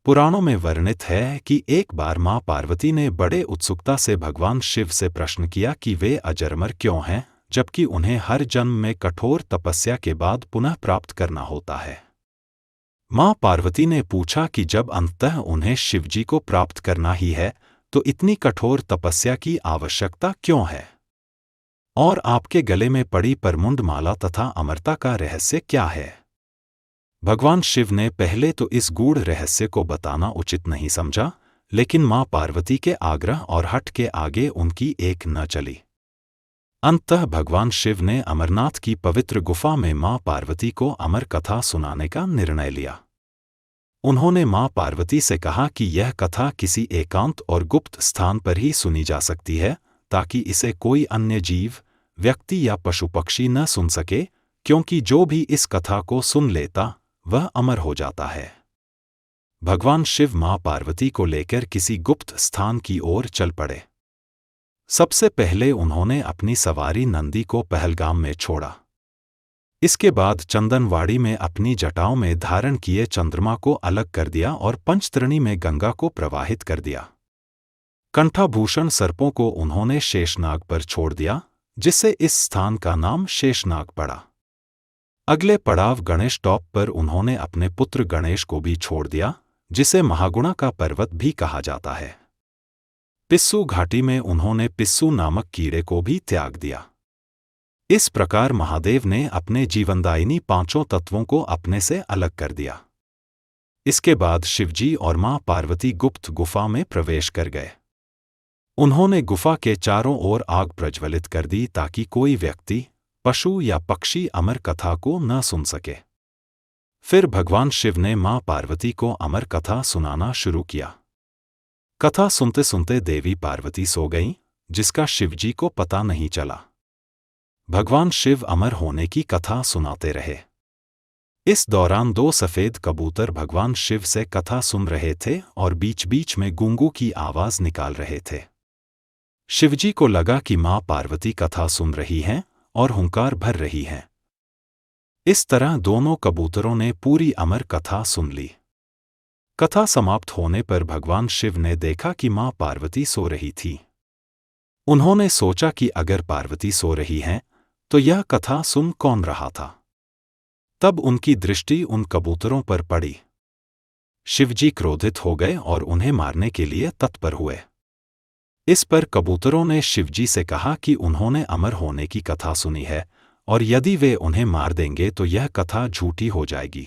पुराणों में वर्णित है कि एक बार मां पार्वती ने बड़े उत्सुकता से भगवान शिव से प्रश्न किया कि वे अजरमर क्यों हैं, जबकि उन्हें हर जन्म में कठोर तपस्या के बाद पुनः प्राप्त करना होता है। मां पार्वती ने पूछा कि जब अंततः उन्हें शिवजी को प्राप्त करना ही है, तो इतनी कठोर तपस्या की आवश्यकता क्यों है? और आपके गले में पड़ी परमुंड माला तथा अमरता का रहस्य क्या है? भगवान शिव ने पहले तो इस गूढ़ रहस्य को बताना उचित नहीं समझा, लेकिन मां पार्वती के आग्रह और हठ के आगे उनकी एक न चली। अंततः भगवान शिव ने अमरनाथ की पवित्र गुफा में मां पार्वती को अमर कथा सुनाने का निर्णय लिया। उन्होंने मां पार्वती से कहा कि यह कथा किसी एकांत और गुप्त स्थान पर ही सुनी जा सकती है, ताकि इसे कोई अन्य जीव, व्यक्ति या पशु पक्षी न सुन सके, क्योंकि जो भी इस कथा को सुन लेता वह अमर हो जाता है। भगवान शिव मां पार्वती को लेकर किसी गुप्त स्थान की ओर चल पड़े। सबसे पहले उन्होंने अपनी सवारी नंदी को पहलगाम में छोड़ा। इसके बाद चंदनवाड़ी में अपनी जटाओं में धारण किए चंद्रमा को अलग कर दिया और पंचतरणी में गंगा को प्रवाहित कर दिया। कंठाभूषण सर्पों को उन्होंने शेषनाग पर छोड़ दिया, जिससे इस स्थान का नाम शेषनाग पड़ा। अगले पड़ाव गणेश टॉप पर उन्होंने अपने पुत्र गणेश को भी छोड़ दिया, जिसे महागुणा का पर्वत भी कहा जाता है। पिस्सू घाटी में उन्होंने पिस्सू नामक कीड़े को भी त्याग दिया। इस प्रकार महादेव ने अपने जीवनदायिनी पांचों तत्वों को अपने से अलग कर दिया। इसके बाद शिवजी और मां पार्वती गुप्त गुफा में प्रवेश कर गए। उन्होंने गुफा के चारों ओर आग प्रज्वलित कर दी ताकि कोई व्यक्ति, पशु या पक्षी अमर कथा को न सुन सके। फिर भगवान शिव ने मां पार्वती को अमर कथा सुनाना शुरू किया। कथा सुनते सुनते देवी पार्वती सो गईं, जिसका शिवजी को पता नहीं चला। भगवान शिव अमर होने की कथा सुनाते रहे। इस दौरान दो सफेद कबूतर भगवान शिव से कथा सुन रहे थे और बीच बीच में गूंगू की आवाज निकाल रहे थे। शिवजी को लगा कि मां पार्वती कथा सुन रही हैं और हुंकार भर रही हैं। इस तरह दोनों कबूतरों ने पूरी अमर कथा सुन ली। कथा समाप्त होने पर भगवान शिव ने देखा कि मां पार्वती सो रही थी। उन्होंने सोचा कि अगर पार्वती सो रही हैं, तो यह कथा सुन कौन रहा था? तब उनकी दृष्टि उन कबूतरों पर पड़ी। शिवजी क्रोधित हो गए और उन्हें मारने के लिए तत्पर हुए। इस पर कबूतरों ने शिवजी से कहा कि उन्होंने अमर होने की कथा सुनी है और यदि वे उन्हें मार देंगे तो यह कथा झूठी हो जाएगी।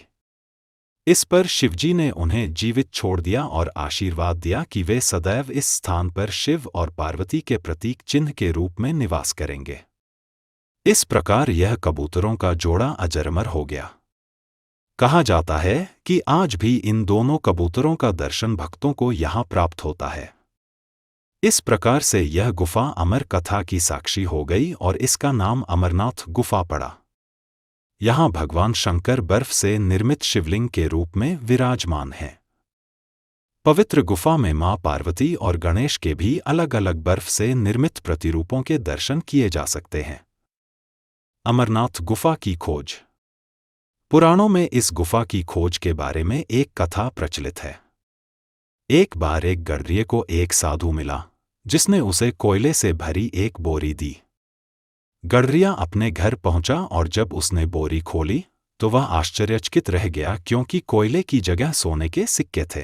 इस पर शिवजी ने उन्हें जीवित छोड़ दिया और आशीर्वाद दिया कि वे सदैव इस स्थान पर शिव और पार्वती के प्रतीक चिन्ह के रूप में निवास करेंगे। इस प्रकार यह कबूतरों का जोड़ा अजरमर हो गया। कहा जाता है कि आज भी इन दोनों कबूतरों का दर्शन भक्तों को यहाँ प्राप्त होता है। इस प्रकार से यह गुफा अमर कथा की साक्षी हो गई और इसका नाम अमरनाथ गुफा पड़ा। यहाँ भगवान शंकर बर्फ से निर्मित शिवलिंग के रूप में विराजमान हैं। पवित्र गुफा में मां पार्वती और गणेश के भी अलग अलग बर्फ से निर्मित प्रतिरूपों के दर्शन किए जा सकते हैं। अमरनाथ गुफा की खोज। पुराणों में इस गुफा की खोज के बारे में एक कथा प्रचलित है। एक बार एक गडरिये को एक साधु मिला, जिसने उसे कोयले से भरी एक बोरी दी। गडरिया अपने घर पहुंचा और जब उसने बोरी खोली तो वह आश्चर्यचकित रह गया, क्योंकि कोयले की जगह सोने के सिक्के थे।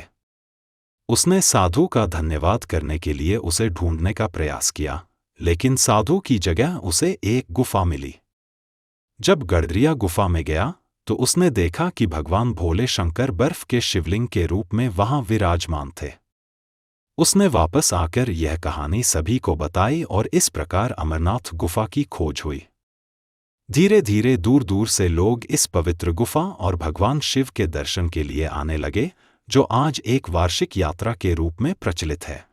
उसने साधु का धन्यवाद करने के लिए उसे ढूंढने का प्रयास किया, लेकिन साधु की जगह उसे एक गुफा मिली। जब गडरिया गुफा में गया तो उसने देखा कि भगवान भोले शंकर बर्फ के शिवलिंग के रूप में वहां विराजमान थे। उसने वापस आकर यह कहानी सभी को बताई और इस प्रकार अमरनाथ गुफा की खोज हुई। धीरे धीरे दूर दूर से लोग इस पवित्र गुफा और भगवान शिव के दर्शन के लिए आने लगे, जो आज एक वार्षिक यात्रा के रूप में प्रचलित है।